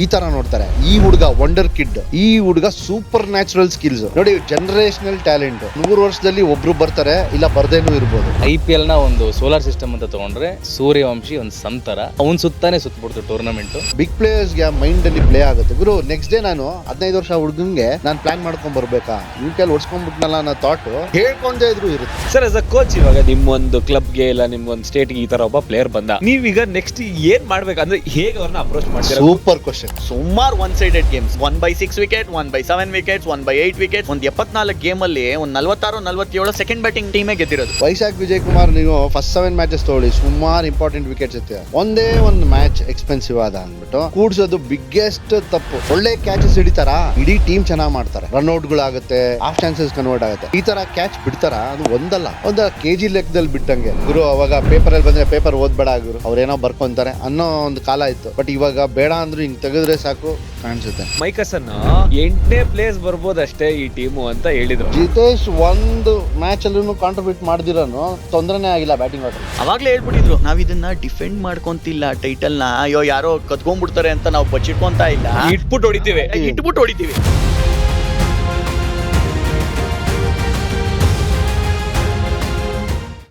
ಈ ತರ ನೋಡ್ತಾರೆ. ಈ ಹುಡುಗ ವಂಡರ್ ಕಿಡ್, ಈ ಹುಡುಗ ಸೂಪರ್ ನ್ಯಾಚುರಲ್ ಸ್ಕಿಲ್ಸ್ ನೋಡಿ, ಜನರೇಷನಲ್ ಟ್ಯಾಲೆಂಟ್. 100 ವರ್ಷದಲ್ಲಿ ಒಬ್ರು ಬರ್ತಾರೆ, ಇಲ್ಲ ಬರ್ದೇನೂ ಇರ್ಬೋದು. IPL ನ ಒಂದು ಸೋಲಾರ್ ಸಿಸ್ಟಮ್ ಅಂತ ತಗೊಂಡ್ರೆ ಸೂರ್ಯವಂಶಿ ಒಂದು ಸಂತರ, ಅವನ್ ಸುತ್ತಾನೆ ಸುತ್ತಬಿಡ್ತು ಟೂರ್ನಮೆಂಟ್. ಬಿಗ್ ಪ್ಲೇಯರ್ಸ್ ಗೆ ಮೈಂಡ್ ಅಲ್ಲಿ ಪ್ಲೇ ಆಗುತ್ತೆ ಗುರು. ನೆಕ್ಸ್ಟ್ ಡೇ ನಾನು 15 ವರ್ಷ ಹುಡುಗಂಗೆ ನಾನು ಪ್ಲಾನ್ ಮಾಡ್ಕೊಂಡ್ ಬರ್ಬೇಕಾ, ನಿಮ್ ಕೈಲಿ ಹೊಡ್ಸ್ಕೊಂಡ್ಬಿಟ್ನಲ್ಲ ಅನ್ನೋ ಥಾಟ್ ಹೇಳ್ಕೊಂಡೇ ಇದ್ರು ಇರುತ್ತೆ. ಸರ್ ಆಸ್ ಅ ಕೋಚ್, ಇವಾಗ ನಿಮ್ಮೊಂದು ಕ್ಲಬ್ಗೆ ಇಲ್ಲ ನಿಮ್ಗೊಂದು ಸ್ಟೇಟ್ಗೆ ಈ ತರ ಒಬ್ಬ ಪ್ಲೇಯರ್ ಬಂದ, ನೀವೀಗ ನೆಕ್ಸ್ಟ್ ಏನ್ ಮಾಡ್ಬೇಕಂದ್ರೆ ಹೇಗೆ ಅವ್ರನ್ನ ಅಪ್ರೋಚ್ ಮಾಡ್ತೀರಾ? Super question. ಸುಮಾರು one sided games, 1/6 wicket, 1/7 wickets, 1/8 wicket, ಒಂದು 74 ಗೇಮ್ ಅಲ್ಲಿ ಒಂದು 46-47 ಸೆಕೆಂಡ್ ಬ್ಯಾಟಿಂಗ್ ಟೀಮೇ ಗೆದ್ದಿರೋದು. ವೈಶಾಖ್ ವಿಜಯ್ ಕುಮಾರ್ ನೀವು ಫಸ್ಟ್ 7 ಮ್ಯಾಚಸ್ ತಗೊಳ್ಳಿ, ಸುಮಾರು ಇಂಪಾರ್ಟೆಂಟ್ ವಿಕೆಟ್ಸ್ ಇತ್ತು. ಒಂದೇ ಒಂದು ಮ್ಯಾಚ್ ಎಕ್ಸ್ಪೆನ್ಸಿವ್ ಆದ ಅಂದ್ಬಿಟ್ಟು ಕೂಡ್ಸೋದು ಬಿಗ್ಗೆಸ್ಟ್ ತಪ್ಪು. ಒಳ್ಳೆ ಕ್ಯಾಚಸ್ ಹಿಡಿತಾರ, ಇಡೀ ಟೀಮ್ ಚೆನ್ನಾಗಿ ಮಾಡ್ತಾರೆ, ರನ್ಔಟ್ ಗಳಾಗುತ್ತೆ, ಹಾಫ್ ಚಾನ್ಸಸ್ ಕನ್ವರ್ಟ್ ಆಗುತ್ತೆ. ಈ ತರ ಕ್ಯಾಚ್ ಬಿಡ್ತಾರ, ಅದು ಒಂದಲ್ಲ ಒಂದು KG ಲೆಕ್ಕದಲ್ಲಿ ಬಿಟ್ಟಂಗೆ ಗುರು. ಅವಾಗ ಪೇಪರ್ ಅಲ್ಲಿ ಬಂದ್ರೆ ಪೇಪರ್ ಓದ್ಬೇಡ ಗುರು, ಅವ್ರೇನೋ ಬರ್ಕೊಂತಾರೆ ಅನ್ನೋ ಒಂದು ಕಾಲ ಇತ್ತು. ಬಟ್ ಇವಾಗ ಬೇಡ ಅಂದ್ರೂ ಹಿಂಗ್ ತೆಗೆದ್ರೆ ಸಾಕು ಕಾಣಿಸುತ್ತೆ. ಮೈಕಸನ್ 8ನೇ ಪ್ಲೇಸ್ ಬರ್ಬೋದಷ್ಟೇ ಈ ಟೀಮು ಅಂತ ಹೇಳಿದ್ರು. ಜಿತೇಶ್ ಒಂದು ಮ್ಯಾಚ್ ಅಲ್ಲೂ ಕಾಂಟ್ರಿಬ್ಯೂಟ್ ಮಾಡಿದಿರೋನು ತೊಂದರೆನೇ ಆಗಿಲ್ಲ ಬ್ಯಾಟಿಂಗ್ ಆರ್ಡರ್. ಅವಾಗ್ಲೇ ಹೇಳ್ಬಿಟ್ಟಿದ್ರು, ನಾವ್ ಇದನ್ನ ಡಿಫೆಂಡ್ ಮಾಡ್ಕೊಂತಿಲ್ಲ ಟೈಟಲ್ ನ, ಅಯ್ಯೋ ಯಾರೋ ಕದ್ಕೊಂಡ್ಬಿಡ್ತಾರೆ ಅಂತ ನಾವು ಬಚ್ಚಿಟ್ಕೊಂತ ಇಲ್ಲ, ಇಟ್ಬಿಟ್ಟು ಹೊಡಿತೀವಿ.